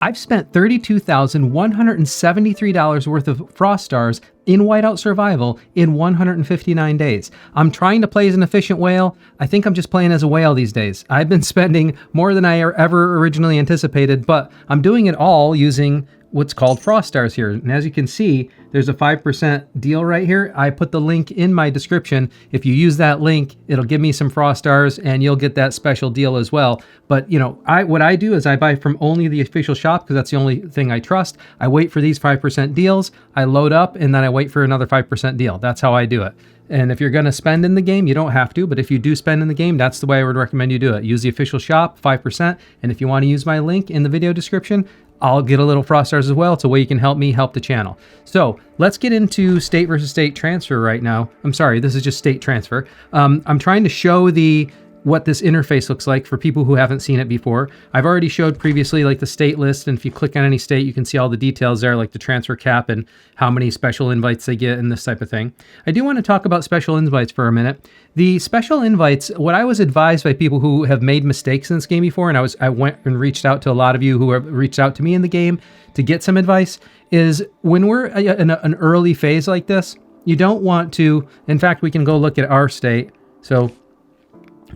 I've spent $32,173 worth of Frost Stars in Whiteout Survival in 159 days. I'm trying to play as an efficient whale. I think I'm just playing as a whale these days. I've been spending more than I ever originally anticipated, but I'm doing it all using what's called Frost Stars here. And as you can see, there's a 5% deal right here. I put the link in my description. If you use that link, it'll give me some Frost Stars and you'll get that special deal as well. But you know, what I do is I buy from only the official shop because that's the only thing I trust. I wait for these 5% deals, I load up, and then I wait for another 5% deal. That's how I do it. And if you're going to spend in the game, you don't have to, but if you do spend in the game, that's the way I would recommend you do it. Use the official shop, 5%, and if you want to use my link in the video description, I'll get a little Frost Stars as well. It's a way you can help me help the channel. So let's get into state versus state transfer right now. I'm sorry, this is just state transfer. I'm trying to show what this interface looks like for people who haven't seen it before. I've already showed previously like the state list, and if you click on any state, you can see all the details there, like the transfer cap and how many special invites they get and this type of thing. I do want to talk about special invites for a minute. The special invites, what I was advised by people who have made mistakes in this game before, and I went and reached out to a lot of you who have reached out to me in the game to get some advice, is when we're in an early phase like this, you don't want to, in fact, we can go look at our state. So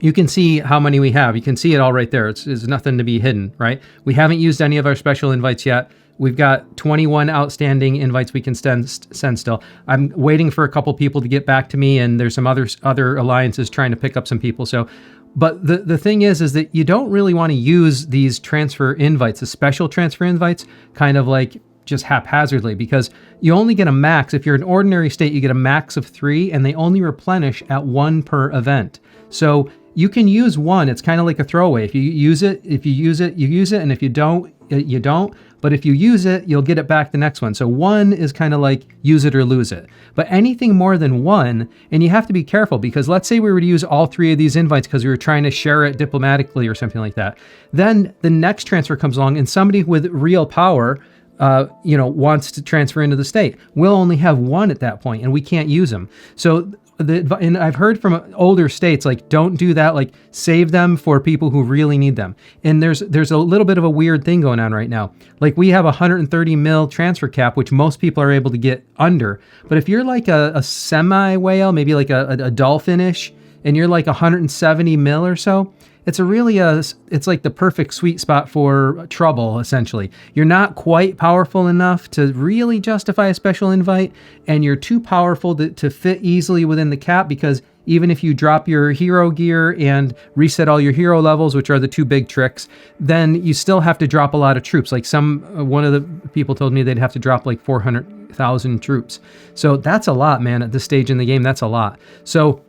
you can see how many we have. You can see it all right there. It's nothing to be hidden, right? We haven't used any of our special invites yet. We've got 21 outstanding invites we can send still. I'm waiting for a couple people to get back to me, and there's some other alliances trying to pick up some people. So, but the thing is that you don't really want to use these transfer invites, the special transfer invites, kind of like just haphazardly, because you only get a max. If you're an ordinary state, you get a max of 3, and they only replenish at 1 per event. So you can use 1. It's kind of like a throwaway. If you use it, you use it, and if you don't, you don't. But if you use it, you'll get it back the next one. So 1 is kind of like use it or lose it. But anything more than 1, and you have to be careful, because let's say we were to use all 3 of these invites because we were trying to share it diplomatically or something like that. Then the next transfer comes along, and somebody with real power wants to transfer into the state. We'll only have 1 at that point, and we can't use them. So and I've heard from older states, like, don't do that, like save them for people who really need them. And there's a little bit of a weird thing going on right now. Like, we have a 130 mil transfer cap, which most people are able to get under. But if you're like a semi whale, maybe like a dolphinish, and you're like 170 mil or so, it's it's like the perfect sweet spot for trouble, essentially. You're not quite powerful enough to really justify a special invite, and you're too powerful to fit easily within the cap, because even if you drop your hero gear and reset all your hero levels, which are the 2 big tricks, then you still have to drop a lot of troops. Like one of the people told me they'd have to drop like 400,000 troops. So that's a lot, man. At this stage in the game, that's a lot. So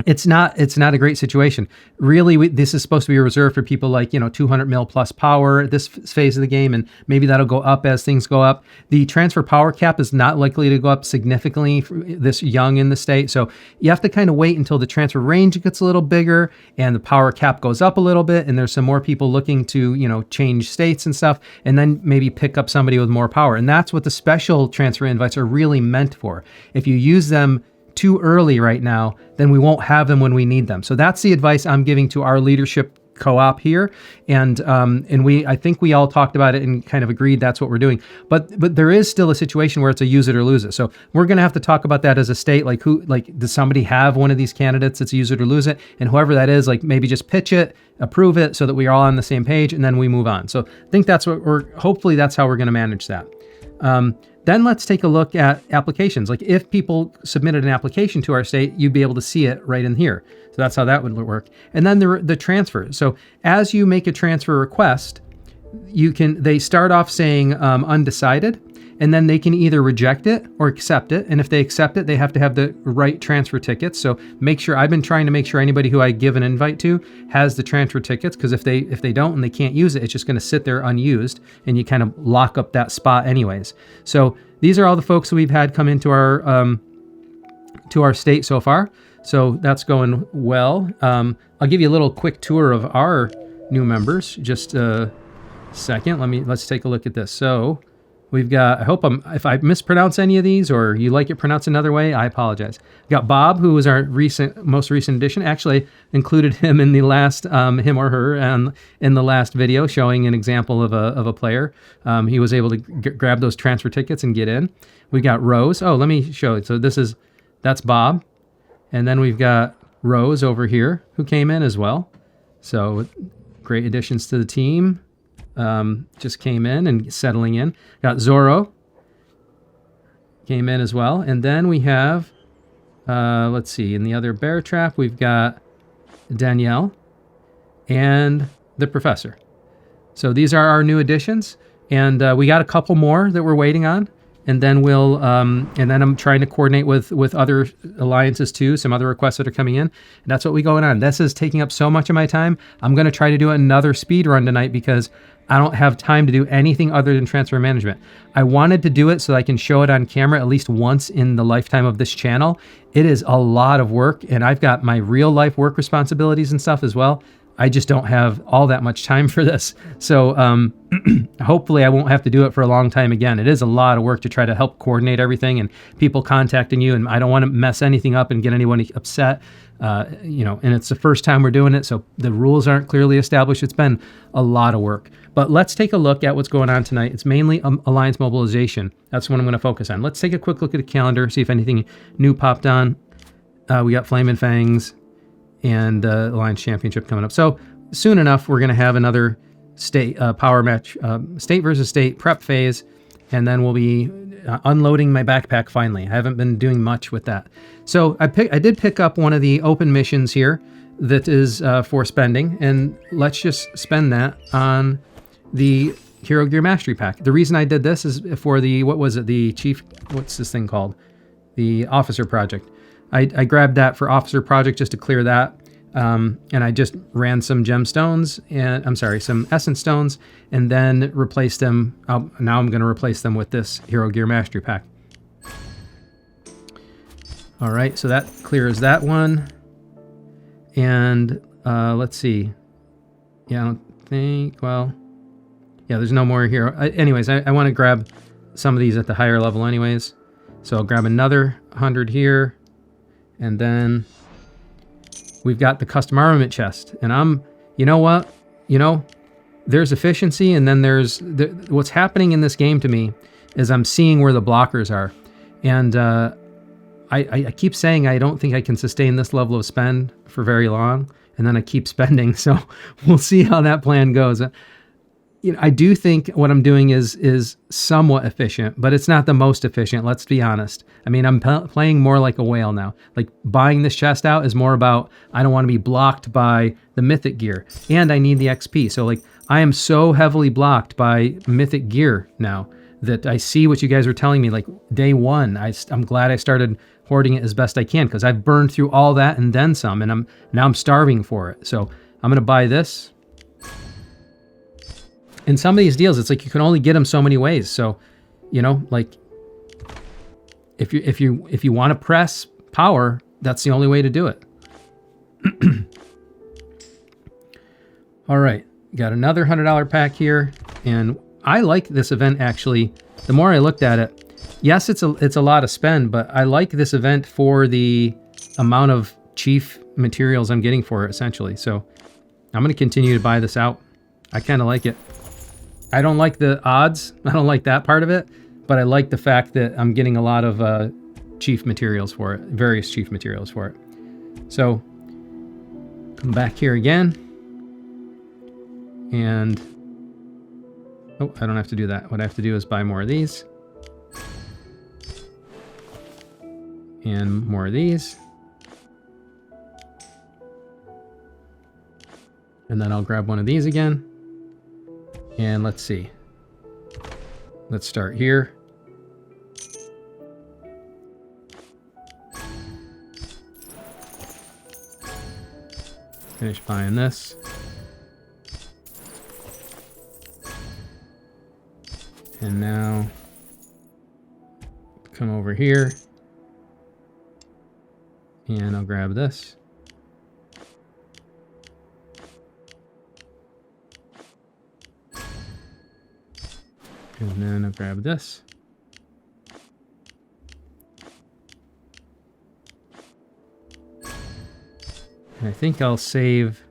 it's not a great situation. Really, this is supposed to be reserved for people like, 200 mil plus power at this phase of the game, and maybe that'll go up as things go up. The transfer power cap is not likely to go up significantly this young in the state, so you have to kind of wait until the transfer range gets a little bigger and the power cap goes up a little bit, and there's some more people looking to, change states and stuff, and then maybe pick up somebody with more power. And that's what the special transfer invites are really meant for. If you use them too early right now, then we won't have them when we need them. So that's the advice I'm giving to our leadership co-op here, and I think we all talked about it and kind of agreed that's what we're doing. But there is still a situation where it's a use it or lose it. So we're going to have to talk about that as a state. Like, does somebody have one of these candidates that's use it or lose it? And whoever that is, like, maybe just pitch it, approve it, so that we are all on the same page, and then we move on. So I think hopefully that's how we're going to manage that. Then let's take a look at applications. Like, if people submitted an application to our state, you'd be able to see it right in here. So that's how that would work. And then the transfer. So as you make a transfer request, they start off saying undecided, and then they can either reject it or accept it. And if they accept it, they have to have the right transfer tickets. So I've been trying to make sure anybody who I give an invite to has the transfer tickets, because if they don't and they can't use it, it's just going to sit there unused, and you kind of lock up that spot anyways. So these are all the folks that we've had come into our state so far. So that's going well. I'll give you a little quick tour of our new members. Just a second. Let's take a look at this. So We've got, I hope if I mispronounce any of these or you like it pronounced another way, I apologize. We've got Bob, who was our most recent addition. Actually included him in the last, him or her, in the last video showing an example of a player. He was able to grab those transfer tickets and get in. We got Rose. Oh, let me show it. So that's Bob. And then we've got Rose over here who came in as well. So great additions to the team. Just came in and settling in. Got Zorro. Came in as well. And then we have, let's see, in the other bear trap, we've got Danielle and the professor. So these are our new additions. And we got a couple more that we're waiting on. And then and then I'm trying to coordinate with other alliances too, some other requests that are coming in. And that's what we going on. This is taking up so much of my time. I'm going to try to do another speed run tonight because I don't have time to do anything other than transfer management. I wanted to do it so I can show it on camera at least once in the lifetime of this channel. It is a lot of work, and I've got my real life work responsibilities and stuff as well. I just don't have all that much time for this. So hopefully I won't have to do it for a long time again. It is a lot of work to try to help coordinate everything and people contacting you, and I don't want to mess anything up and get anyone upset. And it's the first time we're doing it, so the rules aren't clearly established. It's been a lot of work. But let's take a look at what's going on tonight. It's mainly Alliance Mobilization. That's what I'm going to focus on. Let's take a quick look at the calendar, see if anything new popped on. We got Flamin' Fangs and Alliance Championship coming up. So soon enough, we're going to have another state power match, state versus state prep phase, and then we'll be unloading my backpack finally. I haven't been doing much with that. So I did pick up one of the open missions here that is for spending, and let's just spend that on the Hero Gear Mastery Pack. The reason I did this is for the, what's this thing called? The Officer Project. I grabbed that for Officer Project just to clear that. And I just ran some gemstones some essence stones, and then replaced them. Now I'm going to replace them with this Hero Gear Mastery Pack. All right, so that clears that one. And let's see. Yeah, I don't think, there's no more here. Anyways, I want to grab some of these at the higher level anyways. So I'll grab another 100 here, and then we've got the custom armament chest, and there's efficiency, and then there's what's happening in this game to me is I'm seeing where the blockers are, and I keep saying I don't think I can sustain this level of spend for very long, and then I keep spending, so we'll see how that plan goes. I do think what I'm doing is somewhat efficient, but it's not the most efficient, let's be honest. I mean, I'm playing more like a whale now. Like, buying this chest out is more about, I don't want to be blocked by the mythic gear, and I need the XP. So, like, I am so heavily blocked by mythic gear now that I see what you guys are telling me, like, day one. I'm glad I started hoarding it as best I can, because I've burned through all that and then some, and now I'm starving for it. So I'm going to buy this. In some of these deals, it's like you can only get them so many ways. So, like, if you want to press power, that's the only way to do it. All right, got another $100 pack here, and I like this event actually. The more I looked at it, yes, it's a lot of spend, but I like this event for the amount of chief materials I'm getting for it, essentially. So I'm going to continue to buy this out. I kind of like it. I don't like the odds. I don't like that part of it, but I like the fact that I'm getting a lot of chief materials for it, various chief materials for it. So come back here again, and I don't have to do that. What I have to do is buy more of these and more of these, and then I'll grab one of these again. And let's see. Let's start here. Finish buying this. And now come over here, and I'll grab this. And then I'll grab this. And I think I'll save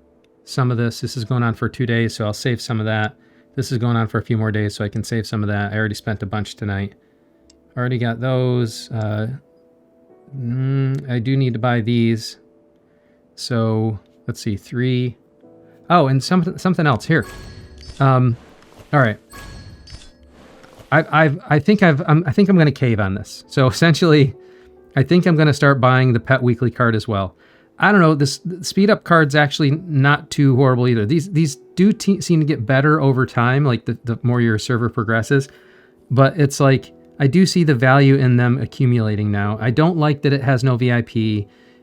some of this. This is going on for 2 days, so I'll save some of that. This is going on for a few more days, so I can save some of that. I already spent a bunch tonight. Already got those. I do need to buy these. So let's see, 3. Oh, and something else here. All right. I think I'm going to cave on this. So essentially, I think I'm going to start buying the Pet Weekly card as well. I don't know, this speed up card's actually not too horrible either. These do seem to get better over time, like the more your server progresses. But it's like, I do see the value in them accumulating now. I don't like that it has no VIP,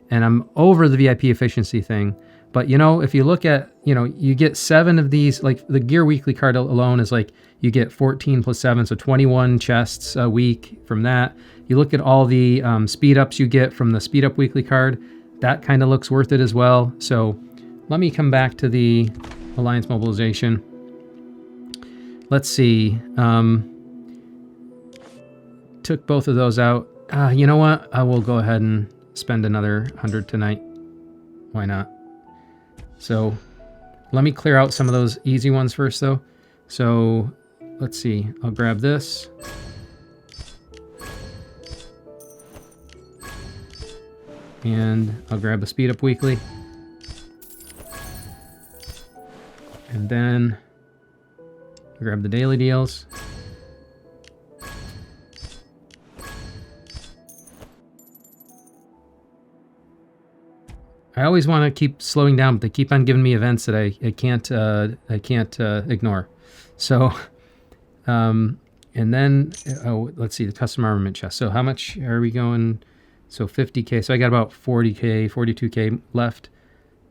and I'm over the VIP efficiency thing. But, you know, if you look at, you know, you get 7 of these, like the Gear Weekly card alone is like, you get 14 plus 7, so 21 chests a week from that. You look at all the speed ups you get from the Speed Up Weekly card, that kind of looks worth it as well. So let me come back to the Alliance Mobilization. Let's see. Took both of those out. You know what? I will go ahead and spend another 100 tonight. Why not? So let me clear out some of those easy ones first, though. So let's see. I'll grab this. And I'll grab the Speed Up Weekly. And then I'll grab the daily deals. I always want to keep slowing down, but they keep on giving me events that I can't ignore. So, and then, oh, let's see, the custom armament chest. So how much are we going? So 50K. So I got about 40K, 42K left.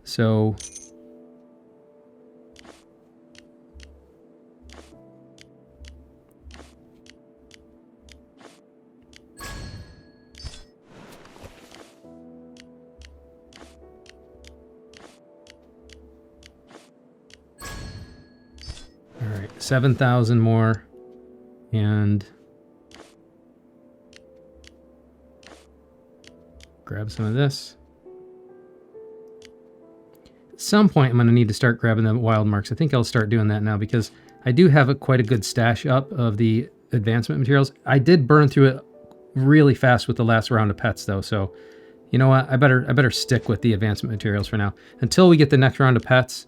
So all right, 7,000 more, and grab some of this. At some point, I'm going to need to start grabbing the wild marks. I think I'll start doing that now because I do have quite a good stash up of the advancement materials. I did burn through it really fast with the last round of pets, though. So, you know what? I better stick with the advancement materials for now. Until we get the next round of pets,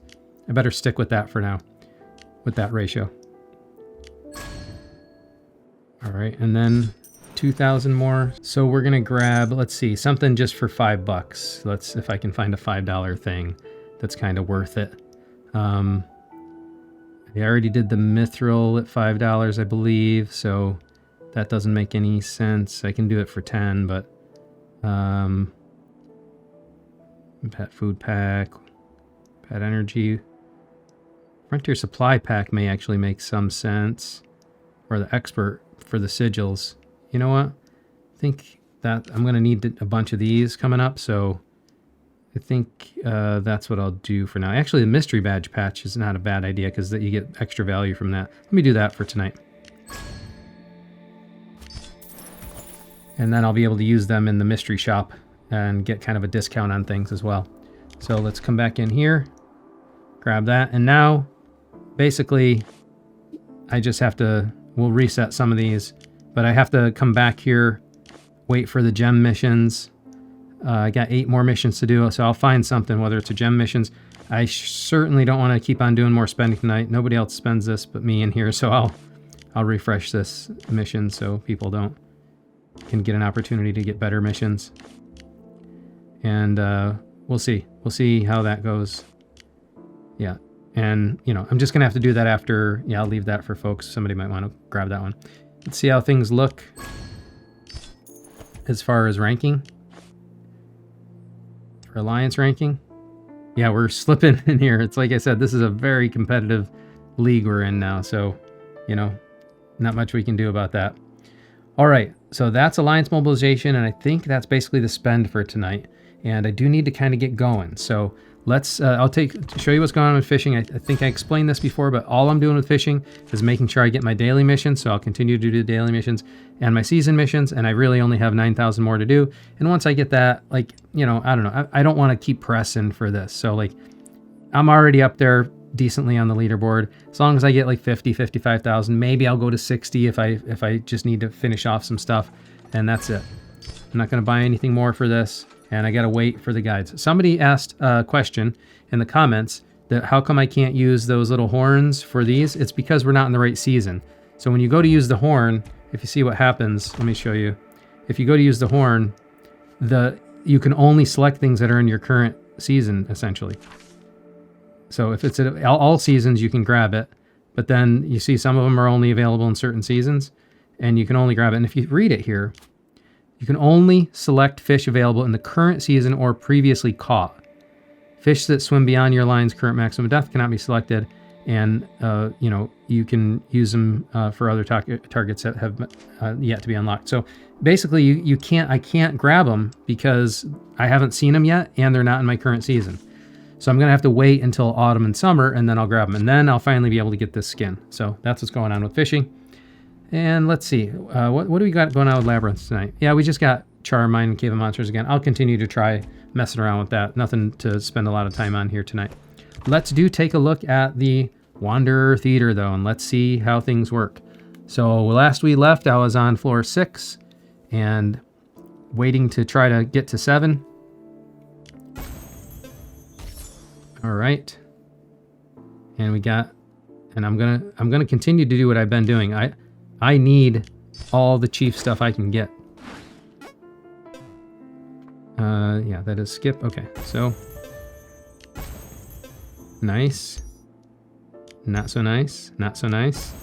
I better stick with that for now, with that ratio. All right, and then 2,000 more. So we're gonna grab, let's see, something just for $5. Let's, if I can find a $5 thing that's kind of worth it. I already did the mithril at $5, I believe, so that doesn't make any sense. I can do it for 10, but pet food pack, pet energy, frontier supply pack may actually make some sense, or the expert for the sigils. You know what? I think that I'm going to need a bunch of these coming up, so I think that's what I'll do for now. Actually, the mystery badge patch is not a bad idea because you get extra value from that. Let me do that for tonight. And then I'll be able to use them in the mystery shop and get kind of a discount on things as well. So let's come back in here, grab that, and now basically I just have to, we'll reset some of these. But I have to come back here, wait for the gem missions. I got 8 more missions to do, so I'll find something, whether it's a gem missions. I certainly don't want to keep on doing more spending tonight. Nobody else spends this but me in here, so I'll refresh this mission so people can get an opportunity to get better missions. And we'll see. We'll see how that goes. Yeah. And, you know, I'm just going to have to do that after. Yeah, I'll leave that for folks. Somebody might want to grab that one. Let's see how things look as far as ranking. For Alliance ranking. Yeah, we're slipping in here. It's like I said, this is a very competitive league we're in now. So, you know, not much we can do about that. All right, so that's Alliance Mobilization, and I think that's basically the spend for tonight. And I do need to kind of get going. So let's, I'll show you what's going on with fishing. I think I explained this before, but all I'm doing with fishing is making sure I get my daily missions. So I'll continue to do the daily missions and my season missions. And I really only have 9,000 more to do. And once I get that, like, you know, I don't know, I don't want to keep pressing for this. So like, I'm already up there decently on the leaderboard. As long as I get like 50, 55,000, maybe I'll go to 60 if I just need to finish off some stuff, and that's it. I'm not going to buy anything more for this, and I got to wait for the guides. Somebody asked a question in the comments that how come I can't use those little horns for these? It's because we're not in the right season. So when you go to use the horn, if you see what happens, let me show you. If you go to use the horn, you can only select things that are in your current season, essentially. So if it's at all seasons, you can grab it, but then you see some of them are only available in certain seasons, and you can only grab it. And if you read it here, you can only select fish available in the current season or previously caught. Fish that swim beyond your line's current maximum depth cannot be selected, and you know, you can use them for other targets that have yet to be unlocked. So basically, I can't grab them because I haven't seen them yet, and they're not in my current season. So I'm going to have to wait until autumn and summer, and then I'll grab them. And then I'll finally be able to get this skin. So that's what's going on with fishing. And let's see. What do we got going on with Labyrinths tonight? Yeah, we just got Charm Mine and Cave of Monsters again. I'll continue to try messing around with that. Nothing to spend a lot of time on here tonight. Let's take a look at the Wanderer Theater, though, and let's see how things work. So last we left, I was on floor 6 and waiting to try to get to 7. All right, and I'm gonna continue to do what I've been doing. I need all the chief stuff I can get. Yeah, that is skip. Okay, so nice, not so nice, not so nice,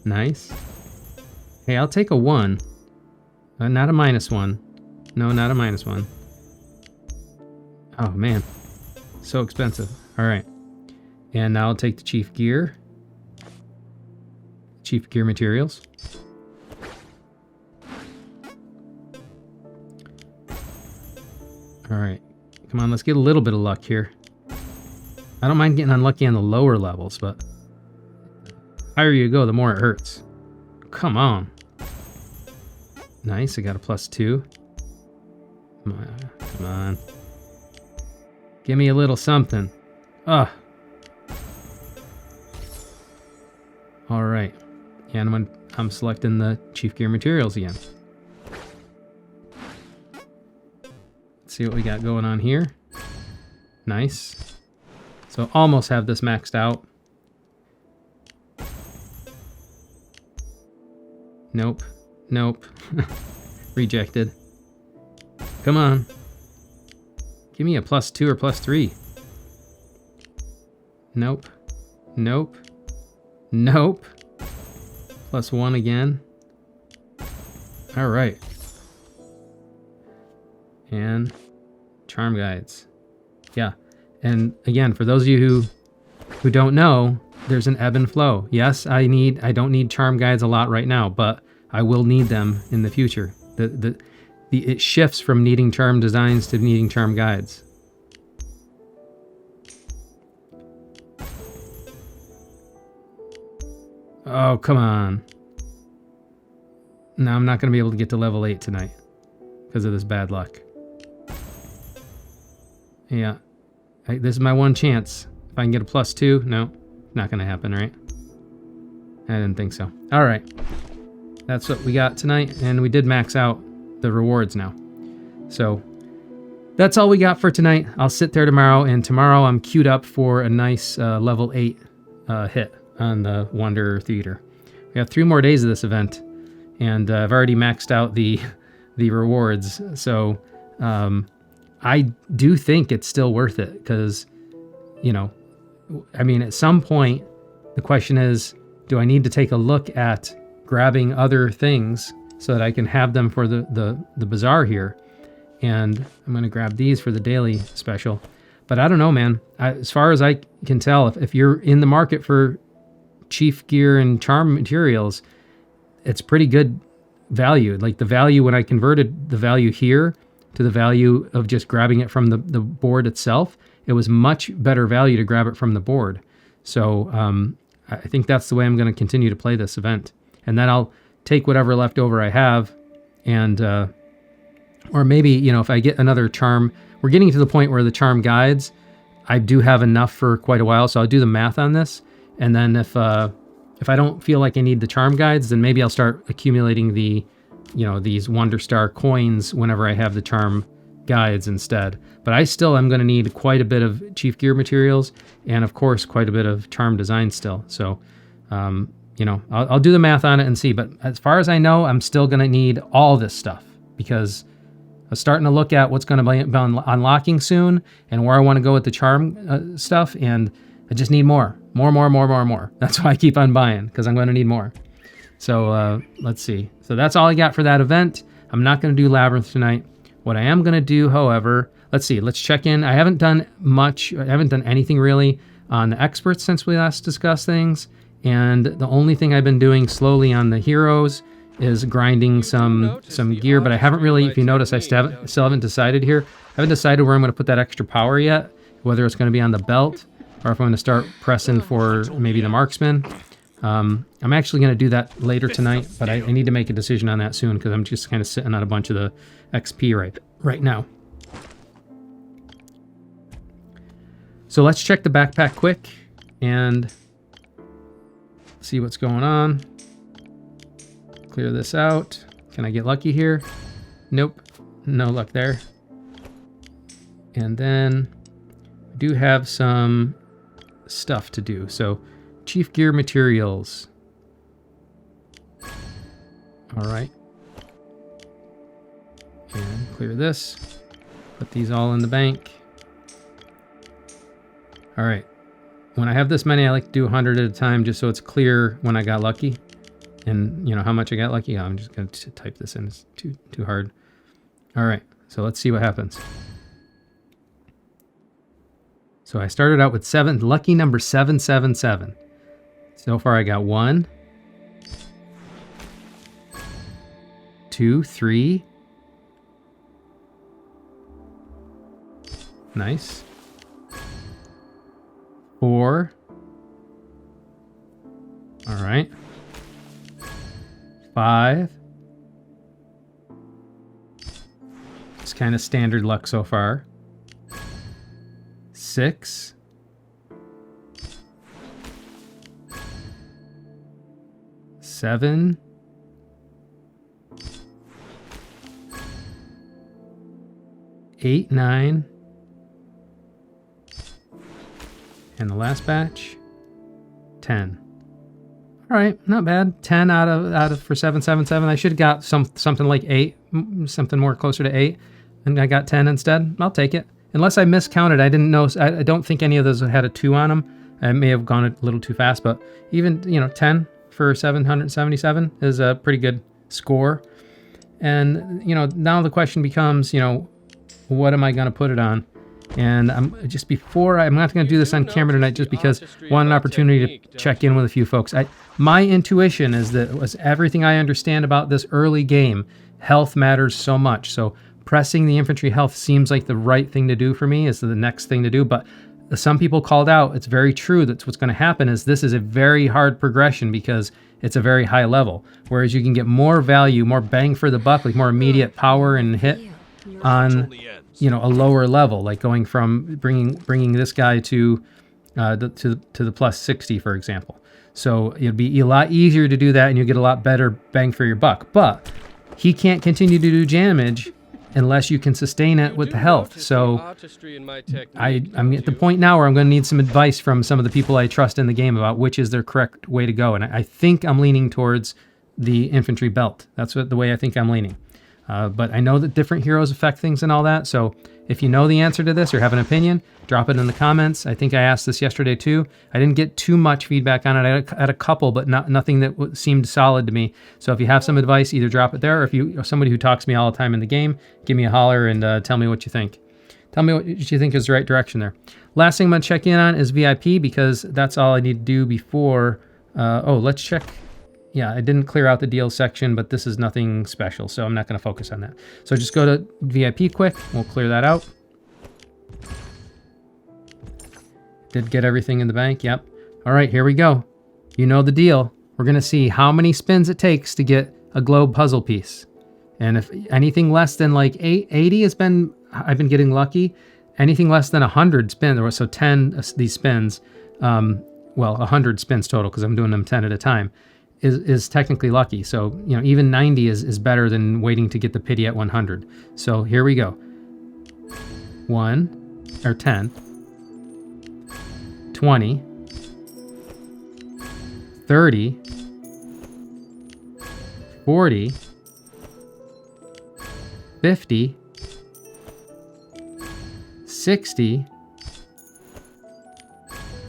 nice. Hey, I'll take a 1, not a -1. No, not a -1. Oh man. So expensive. All right. And now I'll take the chief gear. Chief gear materials. All right. Come on, let's get a little bit of luck here. I don't mind getting unlucky on the lower levels, but the higher you go, the more it hurts. Come on. Nice, I got a +2. Come on. Give me a little something. Ugh. All right. And I'm selecting the chief gear materials again. Let's see what we got going on here. Nice. So almost have this maxed out. Nope. Nope. Rejected. Come on. Give me a +2 or +3. Nope. Nope. Nope. +1 again. All right. And charm guides. Yeah. And again, for those of you who don't know, there's an ebb and flow. Yes, I don't need charm guides a lot right now, but I will need them in the future. It shifts from needing charm designs to needing charm guides. Oh, come on. No, I'm not going to be able to get to level 8 tonight because of this bad luck. Yeah. This is my one chance. If I can get a +2, no, not going to happen, right? I didn't think so. All right. That's what we got tonight, and we did max out the rewards now. So that's all we got for tonight. I'll sit there tomorrow, and tomorrow I'm queued up for a nice level 8 hit on the Wanderer Theater. We have 3 more days of this event, and I've already maxed out the rewards. So I do think it's still worth it because, you know, I mean, at some point, the question is, do I need to take a look at grabbing other things so that I can have them for the bazaar here? And I'm going to grab these for the daily special. But I don't know, man. As far as I can tell, if you're in the market for chief gear and charm materials, it's pretty good value. Like the value when I converted the value here to the value of just grabbing it from the board itself, it was much better value to grab it from the board. So I think that's the way I'm going to continue to play this event. And then I'll take whatever leftover I have, and or maybe, you know, if I get another charm, we're getting to the point where the charm guides, I do have enough for quite a while. So I'll do the math on this. And then if I don't feel like I need the charm guides, then maybe I'll start accumulating the, you know, these Wonder Star coins whenever I have the charm guides instead. But I still am going to need quite a bit of Chief Gear materials, and of course quite a bit of charm design still. So you know, I'll do the math on it and see. But as far as I know, I'm still going to need all this stuff, because I'm starting to look at what's going to be unlocking soon and where I want to go with the charm stuff, and I just need more. That's why I keep on buying, because I'm going to need more. So let's see. So that's all I got for that event. I'm not going to do Labyrinth tonight. What I am going to do, however, let's see. Let's check in. I haven't done much. I haven't done anything really on the experts since we last discussed things. And the only thing I've been doing slowly on the heroes is grinding some gear. But I haven't really, if you notice, I still haven't decided here. I haven't decided where I'm going to put that extra power yet, whether it's going to be on the belt or if I'm going to start pressing for maybe the marksman. I'm actually going to do that later tonight, but I need to make a decision on that soon, because I'm just kind of sitting on a bunch of the XP right now. So let's check the backpack quick and see what's going on. Clear this out. Can I get lucky here? Nope, no luck there. And then I do have some stuff to do. So Chief Gear materials. All right. And clear this. Put these all in the bank. All right. When I have this many, I like to do 100 at a time, just so it's clear when I got lucky. And you know how much I got lucky? I'm just going to type this in. It's too hard. All right. So let's see what happens. So I started out with lucky number 777. So far I got 1, 2, 3. Nice. 4. All right. 5. It's kind of standard luck so far. 6. 7. 8, 9. And the last batch, 10. All right, not bad. 10 out of for 777. I should have got something like 8, something more closer to 8, and I got 10 instead. I'll take it. Unless I miscounted, I didn't know. I don't think any of those had a 2 on them. I may have gone a little too fast, but even 10 for 777 is a pretty good score. And now the question becomes, what am I going to put it on? And I'm not going to do this on camera tonight, just because one opportunity to check in with a few folks. My intuition is that was everything I understand about this early game, health matters so much. So pressing the infantry health seems like the right thing to do for me, is the next thing to do. But some people called out, it's very true, that's what's going to happen is this is a very hard progression because it's a very high level. Whereas you can get more value, more bang for the buck, like more immediate power and hit on a lower level, like going from bringing this guy to the plus 60, for example. So it'd be a lot easier to do that, and you get a lot better bang for your buck. But he can't continue to do damage unless you can sustain it with the health. So I'm at the point now where I'm going to need some advice from some of the people I trust in the game about which is their correct way to go. And I think I'm leaning towards the infantry belt. That's the way I think I'm leaning. But I know that different heroes affect things and all that. So if you know the answer to this or have an opinion, drop it in the comments. I think I asked this yesterday too. I didn't get too much feedback on it. I had a couple, but nothing that seemed solid to me. So if you have some advice, either drop it there, or if you're somebody who talks to me all the time in the game, give me a holler and tell me what you think. Tell me what you think is the right direction there. Last thing I'm going to check in on is VIP, because that's all I need to do before. Let's check. Yeah, I didn't clear out the deal section, but this is nothing special, so I'm not going to focus on that. So just go to VIP quick. We'll clear that out. Did get everything in the bank? Yep. All right, here we go. You know the deal. We're going to see how many spins it takes to get a globe puzzle piece. And if anything less than like 80 has been, I've been getting lucky. Anything less than 100 spins, so 10 of these spins, well, 100 spins total because I'm doing them 10 at a time, is technically lucky. So, you know, even 90 is better than waiting to get the pity at 100. So here we go. 10, 20, 30, 40, 50, 60,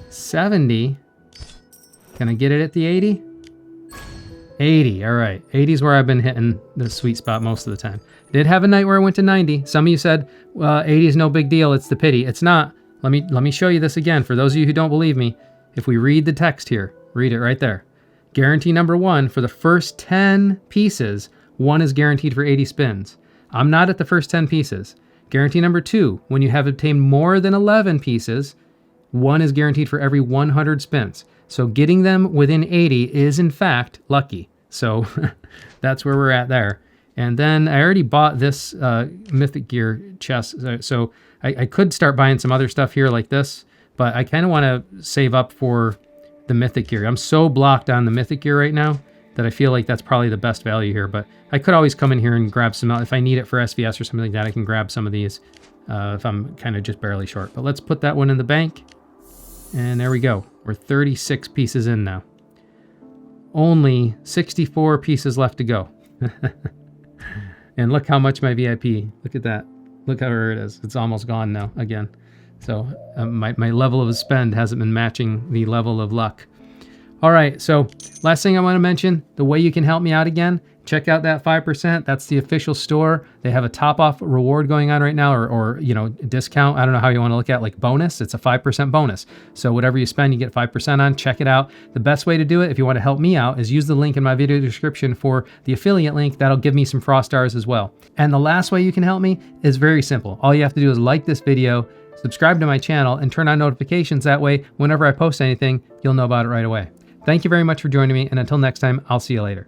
70. Can I get it at the 80? 80, all right. 80 is where I've been hitting the sweet spot most of the time. Did have a night where I went to 90. Some of you said, well, 80 is no big deal, it's the pity. It's not. Let me show you this again. For those of you who don't believe me, if we read the text here, read it right there. Guarantee number 1, for the first 10 pieces, 1 is guaranteed for 80 spins. I'm not at the first 10 pieces. Guarantee number 2, when you have obtained more than 11 pieces, 1 is guaranteed for every 100 spins. So getting them within 80 is in fact lucky. So that's where we're at there. And then I already bought this Mythic Gear chest. So I could start buying some other stuff here like this, but I kind of want to save up for the Mythic Gear. I'm so blocked on the Mythic Gear right now that I feel like that's probably the best value here. But I could always come in here and grab some. If I need it for SVS or something like that, I can grab some of these if I'm kind of just barely short. But let's put that one in the bank. And there we go. We're 36 pieces in now. Only 64 pieces left to go. And look how much my VIP, look at that. Look how rare it is. It's almost gone now again. So my level of spend hasn't been matching the level of luck. All right, so last thing I want to mention, the way you can help me out again, check out that 5%. That's the official store. They have a top-off reward going on right now, or you know, discount. I don't know how you want to look at it, like bonus. It's a 5% bonus. So whatever you spend, you get 5% on. Check it out. The best way to do it, if you want to help me out, is use the link in my video description for the affiliate link. That'll give me some Frost stars as well. And the last way you can help me is very simple. All you have to do is like this video, subscribe to my channel, and turn on notifications. That way, whenever I post anything, you'll know about it right away. Thank you very much for joining me, and until next time, I'll see you later.